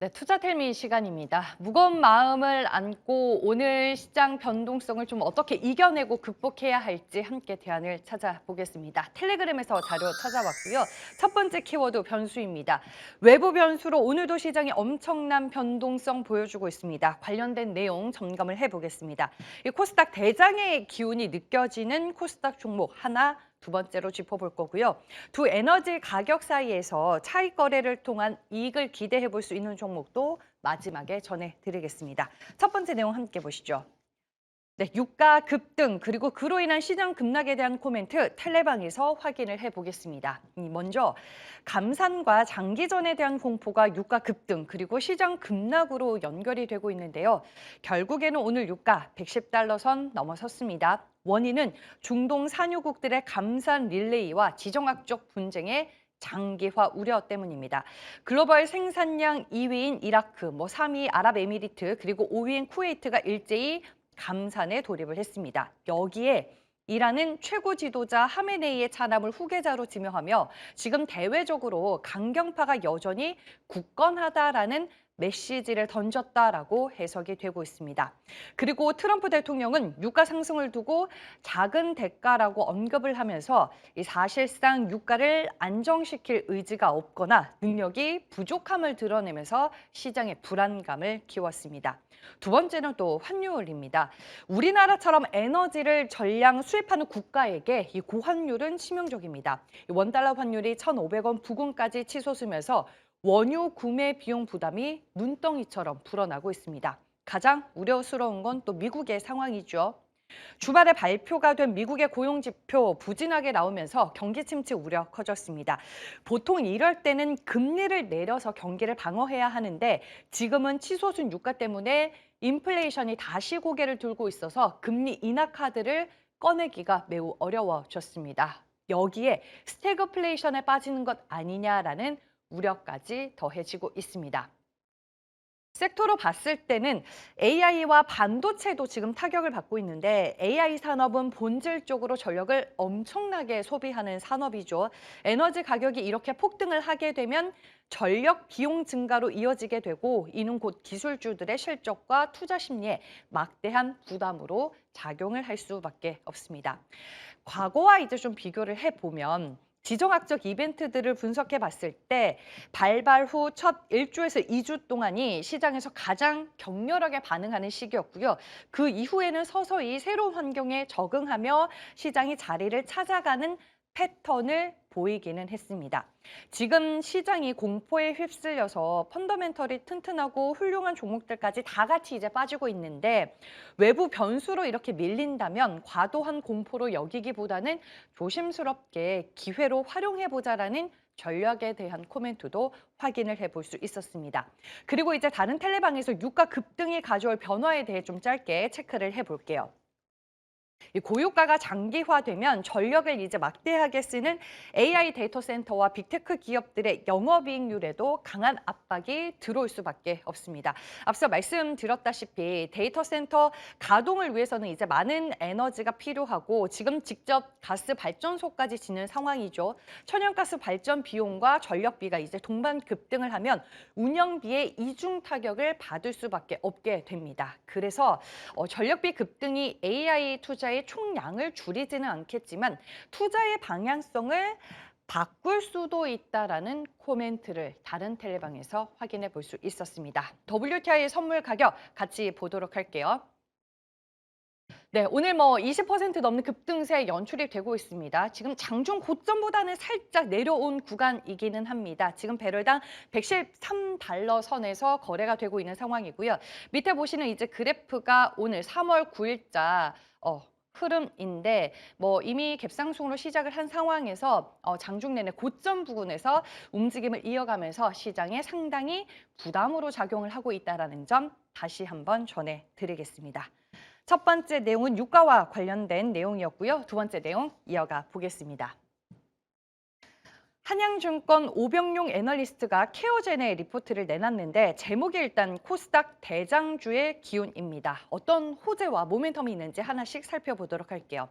네, 투자텔미 시간입니다. 무거운 마음을 안고 오늘 시장 변동성을 좀 어떻게 이겨내고 극복해야 할지 함께 대안을 찾아보겠습니다. 텔레그램에서 자료 찾아봤고요. 첫 번째 키워드 변수입니다. 외부 변수로 오늘도 시장이 엄청난 변동성 보여주고 있습니다. 관련된 내용 점검을 해보겠습니다. 이 코스닥 대장의 기운이 느껴지는 코스닥 종목 하나, 두 번째로 짚어볼 거고요. 두 에너지 가격 사이에서 차익 거래를 통한 이익을 기대해 볼 수 있는 종목도 마지막에 전해드리겠습니다. 첫 번째 내용 함께 보시죠. 네, 유가 급등 그리고 그로 인한 시장 급락에 대한 코멘트 텔레방에서 확인을 해보겠습니다. 먼저 감산과 장기전에 대한 공포가 유가 급등 그리고 시장 급락으로 연결이 되고 있는데요. 결국에는 오늘 유가 110달러 선 넘어섰습니다. 원인은 중동 산유국들의 감산 릴레이와 지정학적 분쟁의 장기화 우려 때문입니다. 글로벌 생산량 2위인 이라크, 3위 아랍에미리트, 그리고 5위인 쿠웨이트가 일제히 감산에 돌입을 했습니다. 여기에 이란은 최고 지도자 하메네이의 찬함을 후계자로 지명하며 지금 대외적으로 강경파가 여전히 굳건하다라는 메시지를 던졌다라고 해석이 되고 있습니다. 그리고 트럼프 대통령은 유가 상승을 두고 작은 대가라고 언급을 하면서 사실상 유가를 안정시킬 의지가 없거나 능력이 부족함을 드러내면서 시장의 불안감을 키웠습니다. 두 번째는 또 환율입니다. 우리나라처럼 에너지를 전량 수입하는 국가에게 이 고환율은 치명적입니다. 원달러 환율이 1,500원 부근까지 치솟으면서 원유 구매 비용 부담이 눈덩이처럼 불어나고 있습니다. 가장 우려스러운 건 또 미국의 상황이죠. 주말에 발표가 된 미국의 고용지표 부진하게 나오면서 경기 침체 우려 커졌습니다. 보통 이럴 때는 금리를 내려서 경기를 방어해야 하는데 지금은 치솟은 유가 때문에 인플레이션이 다시 고개를 들고 있어서 금리 인하 카드를 꺼내기가 매우 어려워졌습니다. 여기에 스태그플레이션에 빠지는 것 아니냐라는 우려까지 더해지고 있습니다. 섹터로 봤을 때는 AI와 반도체도 지금 타격을 받고 있는데 AI 산업은 본질적으로 전력을 엄청나게 소비하는 산업이죠. 에너지 가격이 이렇게 폭등을 하게 되면 전력 비용 증가로 이어지게 되고 이는 곧 기술주들의 실적과 투자 심리에 막대한 부담으로 작용을 할 수밖에 없습니다. 과거와 이제 좀 비교를 해보면 지정학적 이벤트들을 분석해 봤을 때 발발 후 첫 1주에서 2주 동안이 시장에서 가장 격렬하게 반응하는 시기였고요. 그 이후에는 서서히 새로운 환경에 적응하며 시장이 자리를 찾아가는 패턴을 보이기는 했습니다. 지금 시장이 공포에 휩쓸려서 펀더멘털이 튼튼하고 훌륭한 종목들까지 다 같이 이제 빠지고 있는데 외부 변수로 이렇게 밀린다면 과도한 공포로 여기기보다는 조심스럽게 기회로 활용해보자라는 전략에 대한 코멘트도 확인을 해볼 수 있었습니다. 그리고 이제 다른 텔레방에서 유가 급등이 가져올 변화에 대해 좀 짧게 체크를 해볼게요. 이 고유가가 장기화되면 전력을 이제 막대하게 쓰는 AI 데이터 센터와 빅테크 기업들의 영업이익률에도 강한 압박이 들어올 수밖에 없습니다. 앞서 말씀드렸다시피 데이터 센터 가동을 위해서는 이제 많은 에너지가 필요하고 지금 직접 가스 발전소까지 짓는 상황이죠. 천연가스 발전 비용과 전력비가 이제 동반 급등을 하면 운영비에 이중 타격을 받을 수밖에 없게 됩니다. 그래서 전력비 급등이 AI 투자의 총량을 줄이지는 않겠지만 투자의 방향성을 바꿀 수도 있다라는 코멘트를 다른 텔레방에서 확인해 볼 수 있었습니다. WTI 선물 가격 같이 보도록 할게요. 네, 오늘 20% 넘는 급등세 연출이 되고 있습니다. 지금 장중 고점보다는 살짝 내려온 구간이기는 합니다. 지금 배럴당 113달러 선에서 거래가 되고 있는 상황이고요. 밑에 보시는 이제 그래프가 오늘 3월 9일자 흐름인데 이미 갭상승으로 시작을 한 상황에서 장중 내내 고점 부근에서 움직임을 이어가면서 시장에 상당히 부담으로 작용을 하고 있다는 점 다시 한번 전해드리겠습니다. 첫 번째 내용은 유가와 관련된 내용이었고요. 두 번째 내용 이어가 보겠습니다. 한양증권 오병용 애널리스트가 케어젠의 리포트를 내놨는데 제목이 일단 코스닥 대장주의 기운입니다. 어떤 호재와 모멘텀이 있는지 하나씩 살펴보도록 할게요.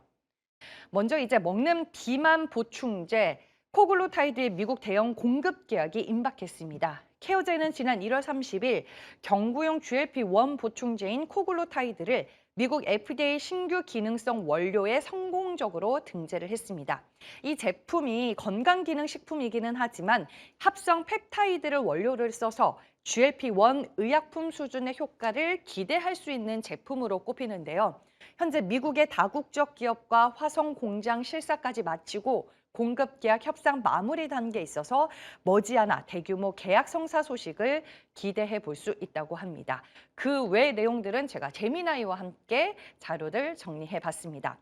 먼저 이제 먹는 비만 보충제 코글루타이드의 미국 대형 공급 계약이 임박했습니다. 케어제는 지난 1월 30일 경구용 GLP-1 보충제인 코글로타이드를 미국 FDA 신규 기능성 원료에 성공적으로 등재를 했습니다. 이 제품이 건강기능식품이기는 하지만 합성 펩타이드를 원료를 써서 GLP-1 의약품 수준의 효과를 기대할 수 있는 제품으로 꼽히는데요. 현재 미국의 다국적 기업과 화성 공장 실사까지 마치고 공급 계약 협상 마무리 단계에 있어서 머지않아 대규모 계약 성사 소식을 기대해 볼 수 있다고 합니다. 그 외 내용들은 제가 재미나이와 함께 자료를 정리해 봤습니다.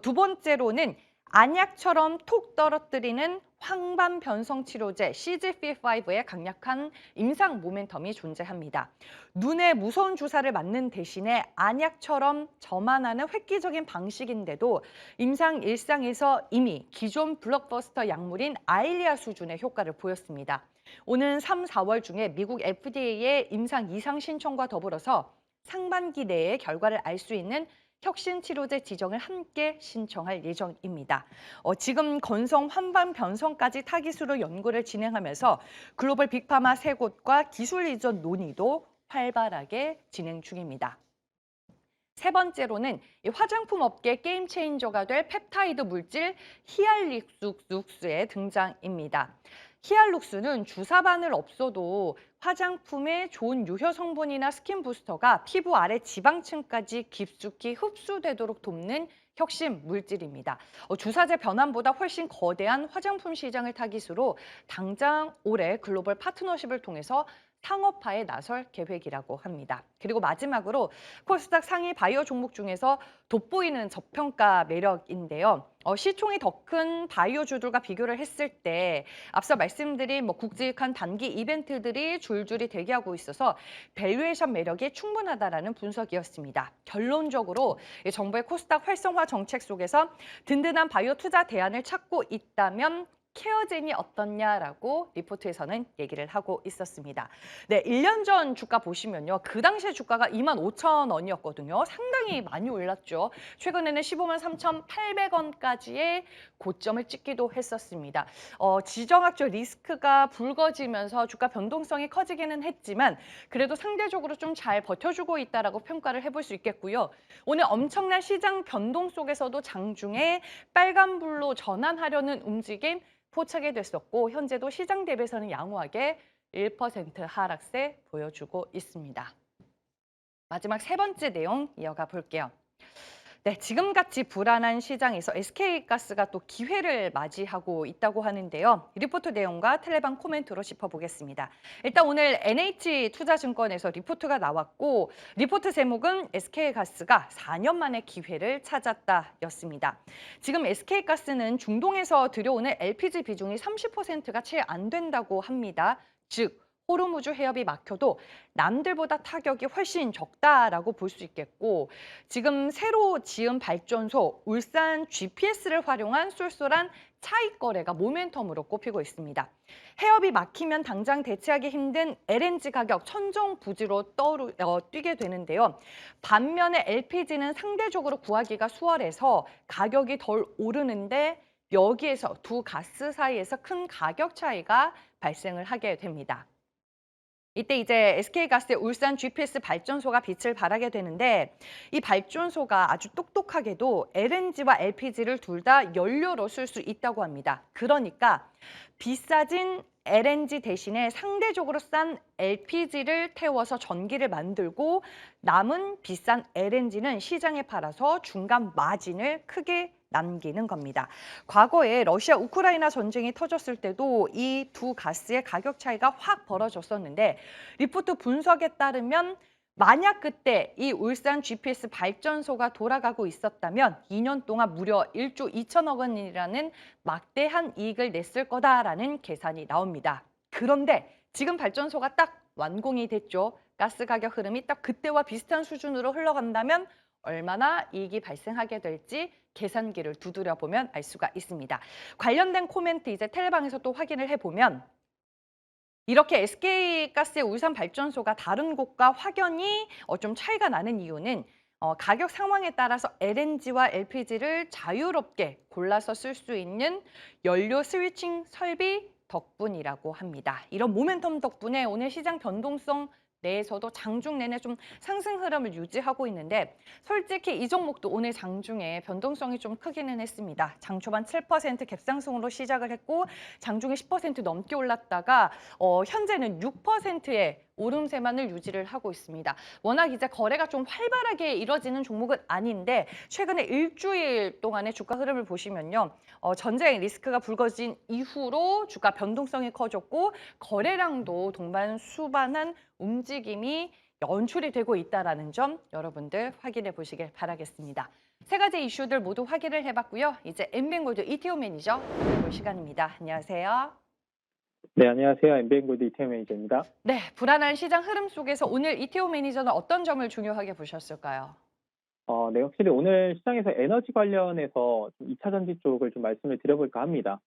두 번째로는 안약처럼 톡 떨어뜨리는 황반 변성 치료제 CGP5의 강력한 임상 모멘텀이 존재합니다. 눈에 무서운 주사를 맞는 대신에 안약처럼 저만하는 획기적인 방식인데도 임상 일상에서 이미 기존 블록버스터 약물인 아일리아 수준의 효과를 보였습니다. 오는 3, 4월 중에 미국 FDA의 임상 이상 신청과 더불어서 상반기 내에 결과를 알 수 있는 혁신 치료제 지정을 함께 신청할 예정입니다. 지금 건성 환반 변성까지 타깃으로 연구를 진행하면서 글로벌 빅파마 세 곳과 기술 이전 논의도 활발하게 진행 중입니다. 세 번째로는 이 화장품 업계 게임 체인저가 될 펩타이드 물질 히알릭스의 등장입니다. 히알룩스는 주사바늘 없어도 화장품의 좋은 유효 성분이나 스킨 부스터가 피부 아래 지방층까지 깊숙이 흡수되도록 돕는 혁신 물질입니다. 주사제 변환보다 훨씬 거대한 화장품 시장을 타깃으로 당장 올해 글로벌 파트너십을 통해서 상업화에 나설 계획이라고 합니다. 그리고 마지막으로 코스닥 상위 바이오 종목 중에서 돋보이는 저평가 매력인데요. 시총이 더 큰 바이오주들과 비교를 했을 때 앞서 말씀드린 굵직한 단기 이벤트들이 줄줄이 대기하고 있어서 밸류에이션 매력이 충분하다라는 분석이었습니다. 결론적으로 정부의 코스닥 활성화 정책 속에서 든든한 바이오 투자 대안을 찾고 있다면 케어젠이 어떻냐라고 리포트에서는 얘기를 하고 있었습니다. 네, 1년 전 주가 보시면요. 그 당시에 주가가 25,000원이었거든요. 상당히 많이 올랐죠. 최근에는 153,800원까지의 고점을 찍기도 했었습니다. 지정학적 리스크가 불거지면서 주가 변동성이 커지기는 했지만 그래도 상대적으로 좀 잘 버텨주고 있다라고 평가를 해볼 수 있겠고요. 오늘 엄청난 시장 변동 속에서도 장중에 빨간불로 전환하려는 움직임 포착이 됐었고 현재도 시장 대비해서는 양호하게 1% 하락세 보여주고 있습니다. 마지막 세 번째 내용 이어가 볼게요. 네, 지금같이 불안한 시장에서 SK가스가 또 기회를 맞이하고 있다고 하는데요. 리포트 내용과 텔레방 코멘트로 짚어보겠습니다. 일단 오늘 NH투자증권에서 리포트가 나왔고 리포트 제목은 SK가스가 4년 만에 기회를 찾았다였습니다. 지금 SK가스는 중동에서 들여오는 LPG 비중이 30%가 채 안 된다고 합니다. 즉 호르무즈 해협이 막혀도 남들보다 타격이 훨씬 적다라고 볼 수 있겠고 지금 새로 지은 발전소 울산 GPS를 활용한 쏠쏠한 차익 거래가 모멘텀으로 꼽히고 있습니다. 해협이 막히면 당장 대체하기 힘든 LNG 가격 천정부지로 뛰게 되는데요. 반면에 LPG는 상대적으로 구하기가 수월해서 가격이 덜 오르는데 여기에서 두 가스 사이에서 큰 가격 차이가 발생을 하게 됩니다. 이때 이제 SK가스의 울산 GPS 발전소가 빛을 발하게 되는데 이 발전소가 아주 똑똑하게도 LNG와 LPG를 둘 다 연료로 쓸 수 있다고 합니다. 그러니까 비싸진 LNG 대신에 상대적으로 싼 LPG를 태워서 전기를 만들고 남은 비싼 LNG는 시장에 팔아서 중간 마진을 크게 남기는 겁니다. 과거에 러시아 우크라이나 전쟁이 터졌을 때도 이 두 가스의 가격 차이가 확 벌어졌었는데 리포트 분석에 따르면 만약 그때 이 울산 GPS 발전소가 돌아가고 있었다면 2년 동안 무려 1조 2천억 원이라는 막대한 이익을 냈을 거다라는 계산이 나옵니다. 그런데 지금 발전소가 딱 완공이 됐죠. 가스 가격 흐름이 딱 그때와 비슷한 수준으로 흘러간다면 얼마나 이익이 발생하게 될지 계산기를 두드려 보면 알 수가 있습니다. 관련된 코멘트 이제 텔레방에서 또 확인을 해보면 이렇게 SK가스의 울산 발전소가 다른 곳과 확연히 좀 차이가 나는 이유는 가격 상황에 따라서 LNG와 LPG를 자유롭게 골라서 쓸 수 있는 연료 스위칭 설비 덕분이라고 합니다. 이런 모멘텀 덕분에 오늘 시장 변동성 내에서도 장중 내내 좀 상승 흐름을 유지하고 있는데 솔직히 이 종목도 오늘 장중에 변동성이 좀 크기는 했습니다. 장 초반 7% 갭상승으로 시작을 했고 장중에 10% 넘게 올랐다가 현재는 6%의 오름세만을 유지를 하고 있습니다. 워낙 이제 거래가 좀 활발하게 이뤄지는 종목은 아닌데 최근에 일주일 동안의 주가 흐름을 보시면요. 전쟁 리스크가 불거진 이후로 주가 변동성이 커졌고 거래량도 동반수반한 움직임이 연출이 되고 있다는 점 여러분들 확인해 보시길 바라겠습니다. 세 가지 이슈들 모두 확인을 해봤고요. 이제 엠뱅골드 이태호 매니저 볼 시간입니다. 안녕하세요. 네, 안녕하세요. 엠비엔골드 이태현 매니저입니다. 네, 불안한 시장 흐름 속에서 오늘 이태호 매니저는 어떤 점을 중요하게 보셨을까요? 네, 확실히 오늘 시장에서 에너지 관련해서 2차 전지 쪽을 좀 말씀을 드려볼까 합니다.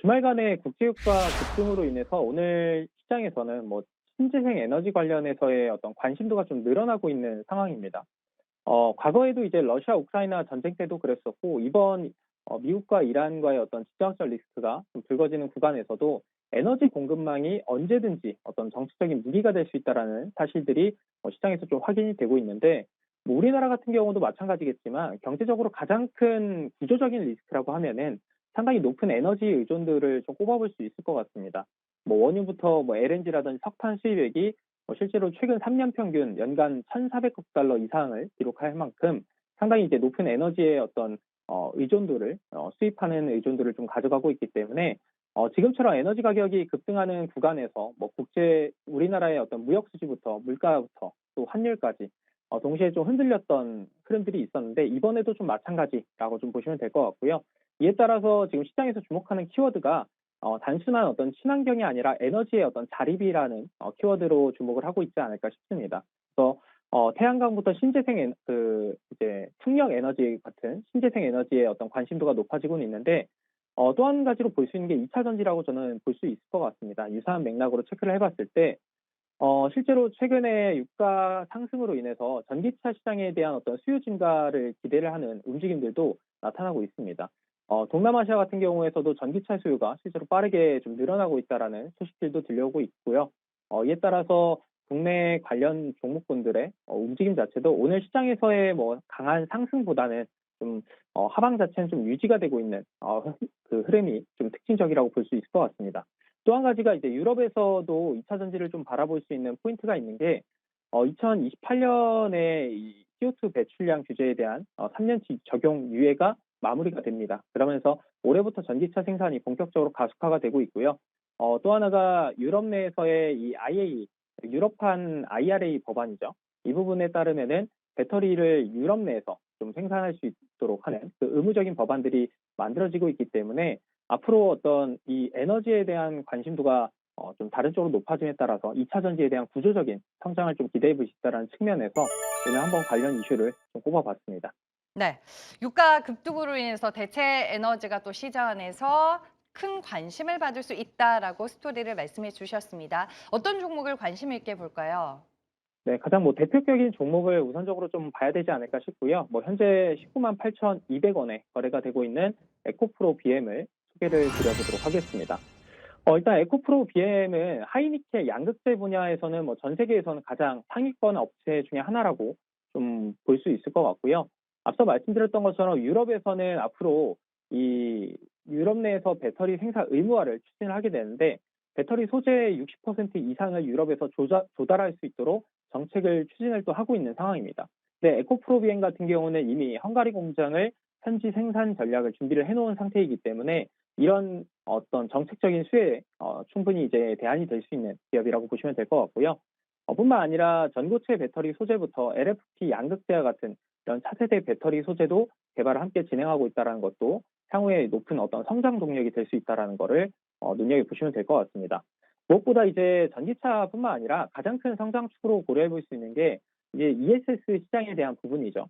주말간의 국제유가 급등으로 인해서 오늘 시장에서는 신재생 에너지 관련해서의 어떤 관심도가 좀 늘어나고 있는 상황입니다. 과거에도 이제 러시아 우크라이나 전쟁 때도 그랬었고 이번 미국과 이란과의 어떤 지정학적 리스크가 좀 불거지는 구간에서도 에너지 공급망이 언제든지 어떤 정치적인 무기가 될 수 있다라는 사실들이 시장에서 좀 확인이 되고 있는데 우리나라 같은 경우도 마찬가지겠지만 경제적으로 가장 큰 구조적인 리스크라고 하면은 상당히 높은 에너지 의존도를 좀 꼽아볼 수 있을 것 같습니다. 원유부터 LNG라든지 석탄 수입액이 실제로 최근 3년 평균 연간 1,400억 달러 이상을 기록할 만큼 상당히 이제 높은 에너지의 어떤 의존도를 수입하는 의존도를 좀 가져가고 있기 때문에 지금처럼 에너지 가격이 급등하는 구간에서 우리나라의 어떤 무역 수지부터 물가부터 또 환율까지 동시에 좀 흔들렸던 흐름들이 있었는데 이번에도 좀 마찬가지라고 좀 보시면 될 것 같고요. 이에 따라서 지금 시장에서 주목하는 키워드가 단순한 어떤 친환경이 아니라 에너지의 어떤 자립이라는 키워드로 주목을 하고 있지 않을까 싶습니다. 그래서 태양광부터 이제 풍력 에너지 같은 신재생 에너지의 어떤 관심도가 높아지고는 있는데 또 한 가지로 볼 수 있는 게 2차 전지라고 저는 볼 수 있을 것 같습니다. 유사한 맥락으로 체크를 해봤을 때 실제로 최근에 유가 상승으로 인해서 전기차 시장에 대한 어떤 수요 증가를 기대를 하는 움직임들도 나타나고 있습니다. 동남아시아 같은 경우에서도 전기차 수요가 실제로 빠르게 좀 늘어나고 있다라는 소식들도 들려오고 있고요. 이에 따라서 국내 관련 종목군들의 움직임 자체도 오늘 시장에서의 강한 상승보다는 좀 하방 자체는 좀 유지가 되고 있는 그 흐름이 좀 특징적이라고 볼 수 있을 것 같습니다. 또 한 가지가 이제 유럽에서도 2차 전지를 좀 바라볼 수 있는 포인트가 있는 게 2028년에 이 CO2 배출량 규제에 대한 3년치 적용 유예가 마무리가 됩니다. 그러면서 올해부터 전기차 생산이 본격적으로 가속화가 되고 있고요. 또 하나가 유럽 내에서의 이 IAE, 유럽판 IRA 법안이죠. 이 부분에 따르면은 배터리를 유럽 내에서 좀 생산할 수 있도록 하는 그 의무적인 법안들이 만들어지고 있기 때문에 앞으로 어떤 이 에너지에 대한 관심도가 좀 다른 쪽으로 높아짐에 따라서 2차 전지에 대한 구조적인 성장을 좀 기대해 볼 수 있다는 측면에서 오늘 한번 관련 이슈를 좀 꼽아봤습니다. 네, 유가 급등으로 인해서 대체 에너지가 또 시장 안에서 큰 관심을 받을 수 있다라고 스토리를 말씀해 주셨습니다. 어떤 종목을 관심 있게 볼까요? 네, 가장 대표적인 종목을 우선적으로 좀 봐야 되지 않을까 싶고요. 현재 19만 8,200원에 거래가 되고 있는 에코프로 BM을 소개를 드려보도록 하겠습니다. 일단 에코프로 BM은 하이니켈 양극재 분야에서는 전 세계에서는 가장 상위권 업체 중에 하나라고 좀 볼 수 있을 것 같고요. 앞서 말씀드렸던 것처럼 유럽에서는 앞으로 이 유럽 내에서 배터리 생산 의무화를 추진을 하게 되는데 배터리 소재의 60% 이상을 유럽에서 조달할 수 있도록 정책을 추진을 또 하고 있는 상황입니다. 근데 에코프로 BM 같은 경우는 이미 헝가리 공장을 현지 생산 전략을 준비를 해놓은 상태이기 때문에 이런 어떤 정책적인 수혜에 충분히 이제 대안이 될 수 있는 기업이라고 보시면 될 것 같고요. 뿐만 아니라 전고체 배터리 소재부터 LFP 양극재와 같은 이런 차세대 배터리 소재도 개발을 함께 진행하고 있다는 것도 향후에 높은 어떤 성장 동력이 될 수 있다는 거를 눈여겨 보시면 될 것 같습니다. 무엇보다 이제 전기차뿐만 아니라 가장 큰 성장축으로 고려해 볼 수 있는 게 이제 ESS 시장에 대한 부분이죠.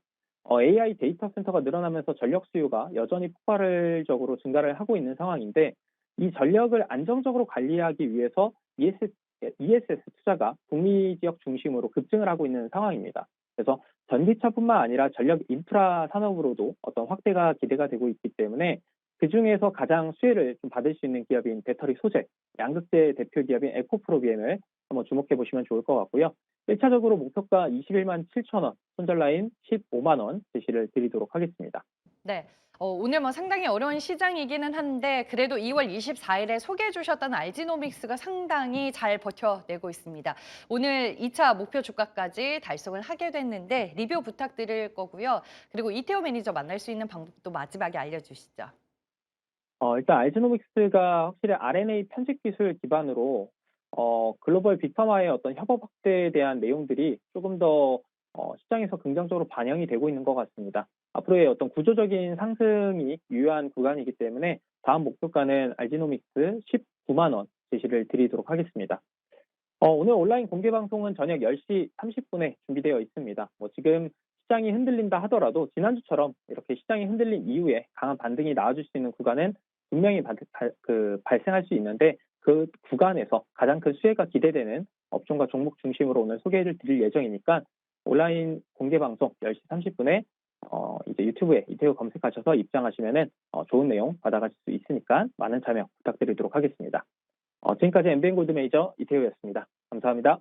AI 데이터 센터가 늘어나면서 전력 수요가 여전히 폭발적으로 증가를 하고 있는 상황인데 이 전력을 안정적으로 관리하기 위해서 ESS 투자가 북미 지역 중심으로 급증을 하고 있는 상황입니다. 그래서 전기차뿐만 아니라 전력 인프라 산업으로도 어떤 확대가 기대가 되고 있기 때문에 그중에서 가장 수혜를 좀 받을 수 있는 기업인 배터리 소재, 양극재 대표 기업인 에코프로비엠을 한번 주목해 보시면 좋을 것 같고요. 1차적으로 목표가 21만 7천 원, 손절라인 15만 원 제시를 드리도록 하겠습니다. 네. 오늘 뭐 상당히 어려운 시장이기는 한데 그래도 2월 24일에 소개해 주셨던 알지노믹스가 상당히 잘 버텨내고 있습니다. 오늘 2차 목표 주가까지 달성을 하게 됐는데 리뷰 부탁드릴 거고요. 그리고 이태호 매니저 만날 수 있는 방법도 마지막에 알려주시죠. 일단 알지노믹스가 확실히 RNA 편집 기술 기반으로 글로벌 빅파마의 어떤 협업 확대에 대한 내용들이 조금 더 시장에서 긍정적으로 반영이 되고 있는 것 같습니다. 앞으로의 어떤 구조적인 상승이 유효한 구간이기 때문에 다음 목표가는 알지노믹스 19만 원 제시를 드리도록 하겠습니다. 오늘 온라인 공개 방송은 저녁 10시 30분에 준비되어 있습니다. 지금 시장이 흔들린다 하더라도 지난주처럼 이렇게 시장이 흔들린 이후에 강한 반등이 나와줄 수 있는 구간은 분명히 발생할 수 있는데 그 구간에서 가장 큰 수혜가 기대되는 업종과 종목 중심으로 오늘 소개를 드릴 예정이니까 온라인 공개 방송 10시 30분에 이제 유튜브에 이태호 검색하셔서 입장하시면은 좋은 내용 받아가실 수 있으니까 많은 참여 부탁드리도록 하겠습니다. 지금까지 MBN 골드 메이저 이태호였습니다. 감사합니다.